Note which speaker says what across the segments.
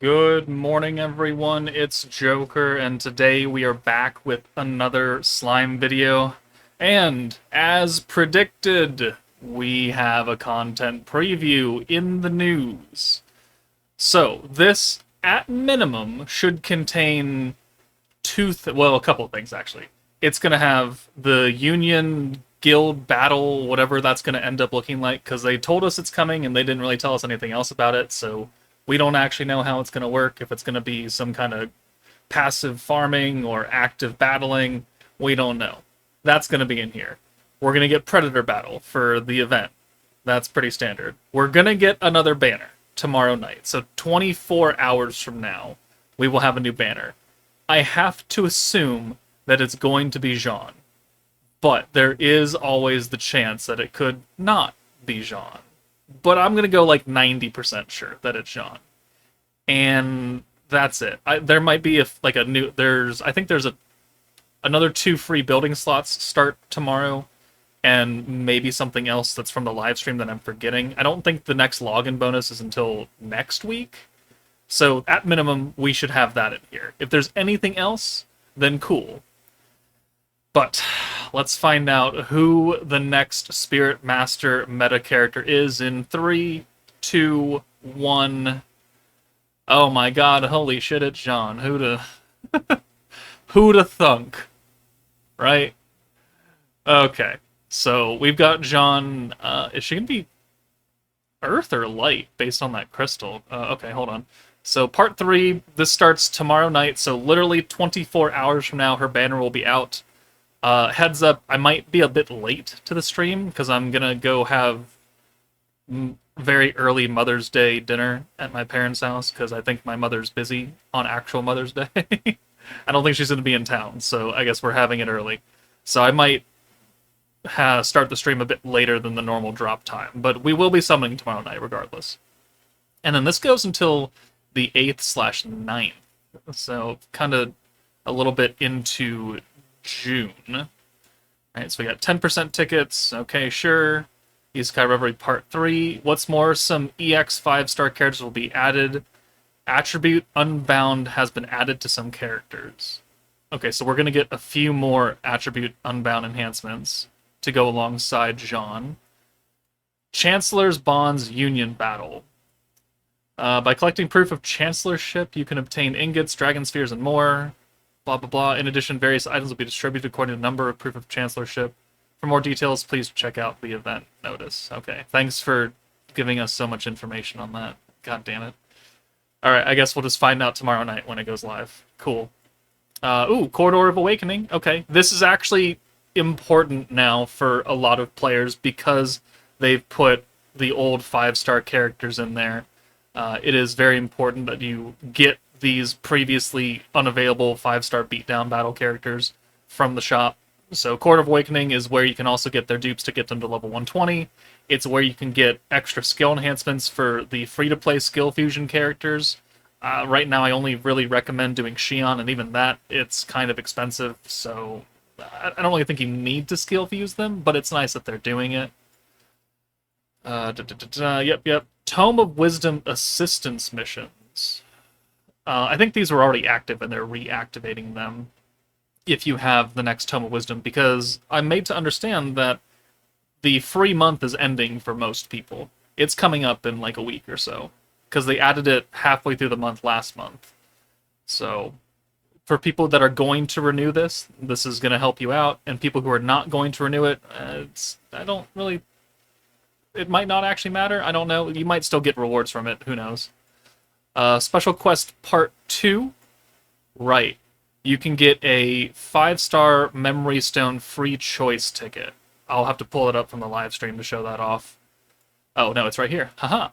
Speaker 1: Good morning, everyone. It's Joker, and today we are back with another slime video. And as predicted, we have a content preview in the news. So, this, at minimum, should contain a couple of things actually. It's going to have the Union Guild battle, whatever that's going to end up looking like, because they told us it's coming and they didn't really tell us anything else about it, so we don't actually know how it's going to work, if it's going to be some kind of passive farming or active battling. We don't know. That's going to be in here. We're going to get Predator Battle for the event. That's pretty standard. We're going to get another banner tomorrow night. So 24 hours from now, we will have a new banner. I have to assume that it's going to be Jaune. But there is always the chance that it could not be Jaune. But I'm going to go like 90% sure that it's Jaune. And that's it. There might be I think there's another 2 free building slots start tomorrow, and maybe something else that's from the live stream that I'm forgetting. I don't think the next login bonus is until next week. So at minimum, we should have that in here. If there's anything else, then cool. But let's find out who the next Spirit Master meta character is in 3, 2, 1. Oh my god, holy shit, it's Jaune. Who'da thunk? Right? Okay. So we've got Jaune. Is she gonna be Earth or Light based on that crystal? Okay, hold on. So part 3, this starts tomorrow night, so literally 24 hours from now, her banner will be out. Heads up, I might be a bit late to the stream, because I'm gonna go have very early Mother's Day dinner at my parents' house, because I think my mother's busy on actual Mother's Day. I don't think she's gonna be in town, so I guess we're having it early. So I might start the stream a bit later than the normal drop time, but we will be summoning tomorrow night regardless. And then this goes until the 8th/9th, so kind of a little bit into June. Alright, so we got 10% tickets. Okay, sure. Isekai Reverie Part 3. What's more, some EX 5-star characters will be added. Attribute Unbound has been added to some characters. Okay, so we're going to get a few more Attribute Unbound enhancements to go alongside Jaune. Chancellor's Bonds Union Battle. By collecting proof of chancellorship, you can obtain ingots, dragon spheres, and more. Blah, blah, blah. In addition, various items will be distributed according to the number of proof of chancellorship. For more details, please check out the event notice. Okay, thanks for giving us so much information on that. God damn it. Alright, I guess we'll just find out tomorrow night when it goes live. Cool. Corridor of Awakening. Okay, this is actually important now for a lot of players because they've put the old 5-star characters in there. It is very important that you get these previously unavailable 5-star beatdown battle characters from the shop. So Corridor of Awakening is where you can also get their dupes to get them to level 120. It's where you can get extra skill enhancements for the free-to-play skill fusion characters. Right now I only really recommend doing Xion, and even that, it's kind of expensive, so I don't really think you need to skill fuse them, but it's nice that they're doing it. Yep. Tome of Wisdom assistance missions. I think these were already active, and they're reactivating them if you have the next Tome of Wisdom, because I'm made to understand that the free month is ending for most people. It's coming up in like a week or so, because they added it halfway through the month last month. So for people that are going to renew this, this is going to help you out, and people who are not going to renew it, it might not actually matter. I don't know. You might still get rewards from it. Who knows? Special Quest Part 2. Right. You can get a 5-star Memory Stone free choice ticket. I'll have to pull it up from the live stream to show that off. Oh, no, it's right here. Haha.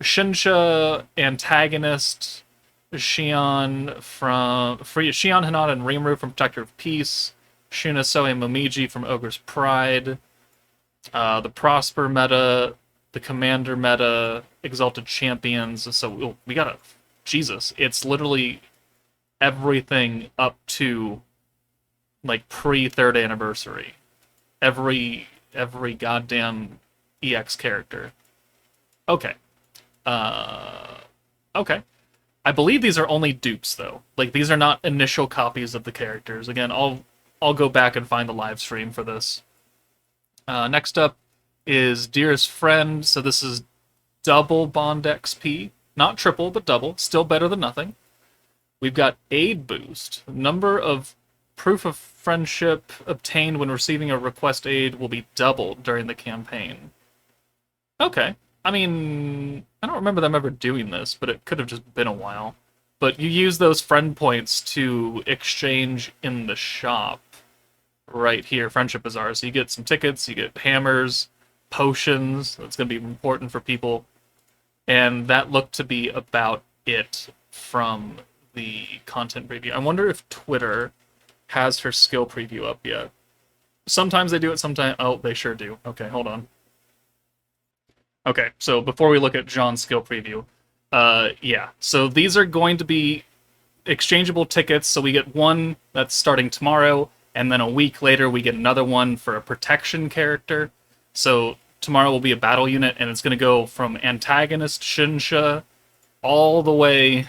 Speaker 1: Shinsha Antagonist, Xion Hinata and Rimuru from Protector of Peace, Shunasoe Momiji from Ogre's Pride, the Prosper meta, the Commander meta, Exalted Champions. So we got Jesus, it's literally everything up to like pre-3rd anniversary. Every goddamn EX character. Okay. Okay. I believe these are only dupes though. Like these are not initial copies of the characters. Again, I'll go back and find the live stream for this. Next up is Dearest Friend. So this is double Bond XP, not triple, but double. Still better than nothing. We've got Aid Boost. Number of proof of friendship obtained when receiving a request aid will be doubled during the campaign. Okay. I mean, I don't remember them ever doing this, but it could have just been a while. But you use those friend points to exchange in the shop right here. Friendship Bazaar. So you get some tickets, you get hammers, potions. That's going to be important for people. And that looked to be about it from the content preview. I wonder if Twitter has her skill preview up yet. Sometimes they do it, sometimes... Oh, they sure do. Okay, hold on. Okay, so before we look at John's skill preview, yeah. So these are going to be exchangeable tickets, so we get one that's starting tomorrow, and then a week later we get another one for a protection character. So tomorrow will be a battle unit, and it's going to go from antagonist Shinsha all the way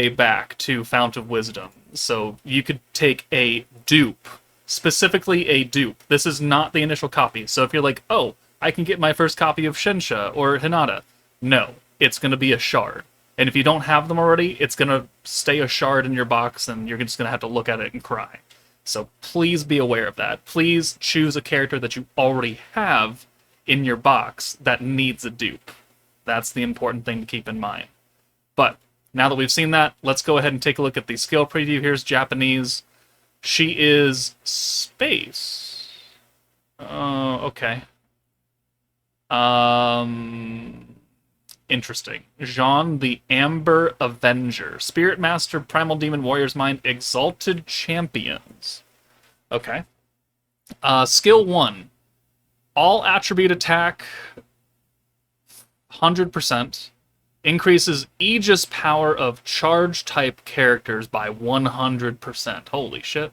Speaker 1: back to Fount of Wisdom. So you could take a dupe, specifically a dupe. This is not the initial copy. So if you're like, oh, I can get my first copy of Shinsha or Hinata, no, it's going to be a shard. And if you don't have them already, it's going to stay a shard in your box, and you're just going to have to look at it and cry. So please be aware of that. Please choose a character that you already have in your box that needs a dupe. That's the important thing to keep in mind. But now that we've seen that, let's go ahead and take a look at the skill preview. Here's Japanese. She is space. Okay. Interesting. Jaune, the Amber Avenger. Spirit Master, Primal Demon, Warrior's Mind, Exalted Champions. Okay. Skill 1. All attribute attack, 100%. Increases Aegis power of charge type characters by 100%. Holy shit.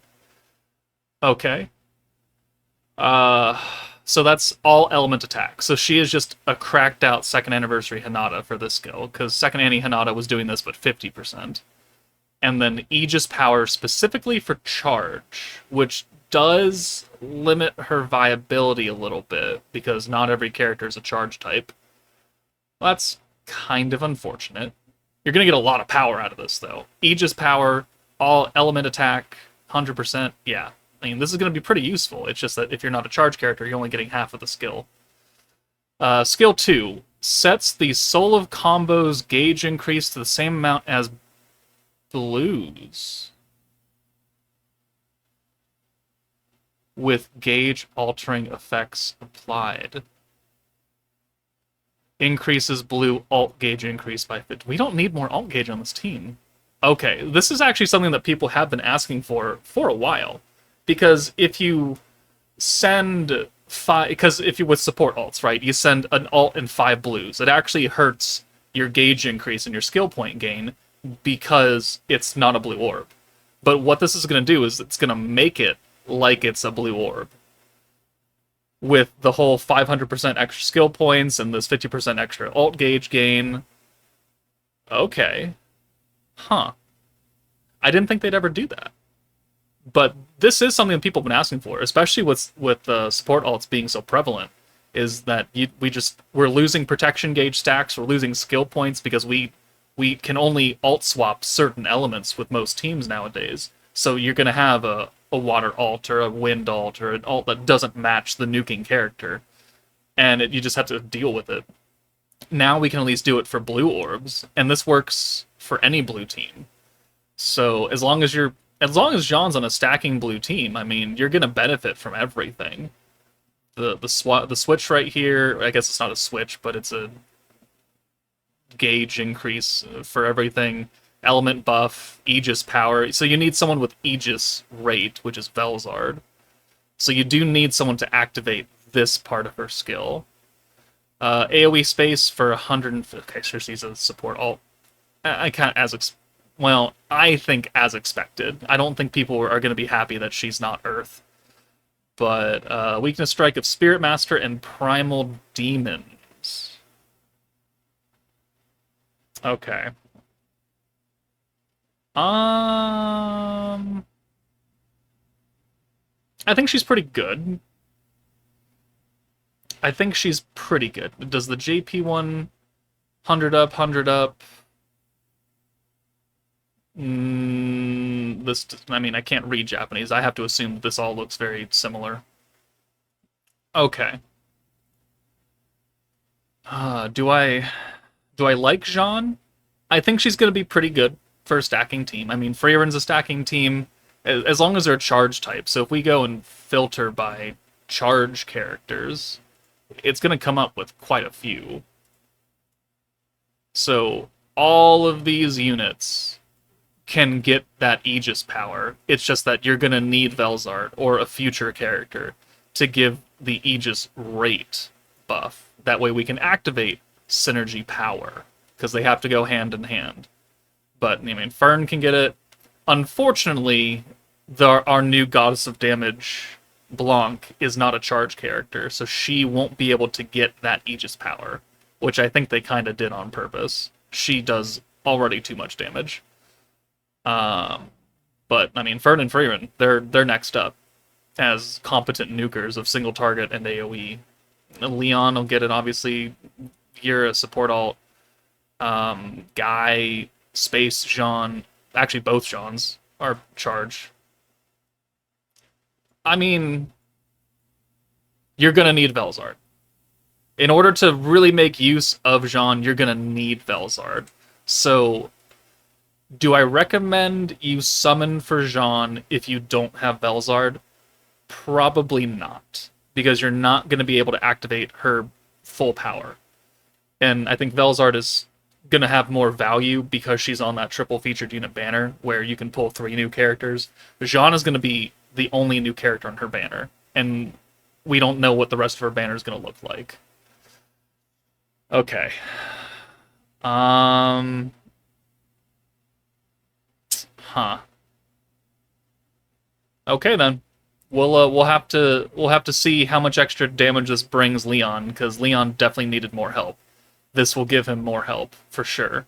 Speaker 1: Okay. So that's all element attack. So she is just a cracked out second anniversary Hinata for this skill, because second Annie Hinata was doing this but 50%. And then Aegis power specifically for charge, which does limit her viability a little bit, because not every character is a charge type. Well, that's kind of unfortunate. You're going to get a lot of power out of this, though. Aegis power, all element attack, 100%, yeah. I mean, this is going to be pretty useful. It's just that if you're not a charge character, you're only getting half of the skill. Skill 2. Sets the Soul of Combos gauge increase to the same amount as Blues, with gauge altering effects applied. Increases blue alt gauge increase by 50. We don't need more alt gauge on this team. Okay, this is actually something that people have been asking for a while. Because if you send 5... Because if you with support alts, right? You send an alt and 5 blues. It actually hurts your gauge increase and your skill point gain because it's not a blue orb. But what this is going to do is it's going to make it like it's a blue orb. With the whole 500% extra skill points and this 50% extra alt gauge gain. Okay. Huh. I didn't think they'd ever do that. But this is something that people have been asking for, especially with support alts being so prevalent, is that we're losing protection gauge stacks, we're losing skill points because we can only alt swap certain elements with most teams nowadays. So you're going to have a water alt or a wind alt or an alt that doesn't match the nuking character, and you just have to deal with it. Now we can at least do it for blue orbs, and this works for any blue team. So as long as Jaune's on a stacking blue team, I mean, you're gonna benefit from everything. The switch right here, I guess it's not a switch, but it's a gauge increase for everything. Element buff, Aegis power. So you need someone with Aegis rate, which is Velzard. So you do need someone to activate this part of her skill. AoE space for 150. Okay, sure, she's a support alt. I kind of I think as expected. I don't think people are going to be happy that she's not Earth. But weakness strike of Spirit Master and Primal Demons. Okay. Um, I think she's pretty good. I think she's pretty good. Does the JP one 100 up, 100 up? I mean, I can't read Japanese. I have to assume that this all looks very similar. Okay. Do I like Jaune? I think she's going to be pretty good for a stacking team. I mean, Freyren's a stacking team as long as they're charge type. So if we go and filter by charge characters, it's going to come up with quite a few. So all of these units can get that Aegis power. It's just that you're going to need Velzard or a future character to give the Aegis rate buff. That way we can activate synergy power, because they have to go hand in hand. But, I mean, Fern can get it. Unfortunately, our new Goddess of Damage, Blanc, is not a charge character, so she won't be able to get that Aegis power, which I think they kind of did on purpose. She does already too much damage. Um, but, I mean, Fern and Freyren, they're next up as competent nukers of single target and AoE. Leon will get it, obviously. You're a support alt. Guy, Space, Jaune. Actually, both Jaunes are charge. I mean, you're going to need Velzard. In order to really make use of Jaune, you're going to need Velzard. So, do I recommend you summon for Jaune if you don't have Velzard? Probably not, because you're not going to be able to activate her full power. And I think Velzard is going to have more value because she's on that triple featured unit banner where you can pull 3 new characters. Jaune is going to be the only new character on her banner, and we don't know what the rest of her banner is going to look like. Okay. Huh. Okay then. We'll have to see how much extra damage this brings Leon, because Leon definitely needed more help. This will give him more help for sure.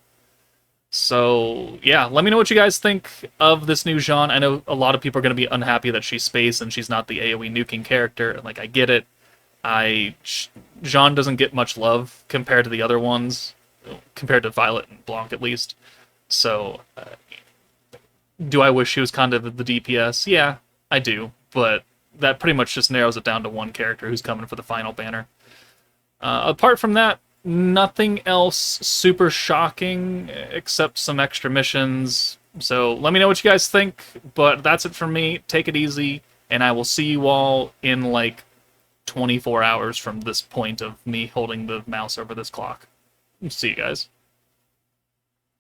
Speaker 1: So yeah, let me know what you guys think of this new Jaune. I know a lot of people are going to be unhappy that she's space and she's not the AoE nuking character. Like, I get it. Jaune doesn't get much love compared to the other ones, compared to Violet and Blanc at least. So, do I wish she was kind of the DPS? Yeah, I do. But that pretty much just narrows it down to one character who's coming for the final banner. Apart from that, nothing else super shocking except some extra missions. So let me know what you guys think, but that's it from me. Take it easy, and I will see you all in like 24 hours from this point of me holding the mouse over this clock. See you guys.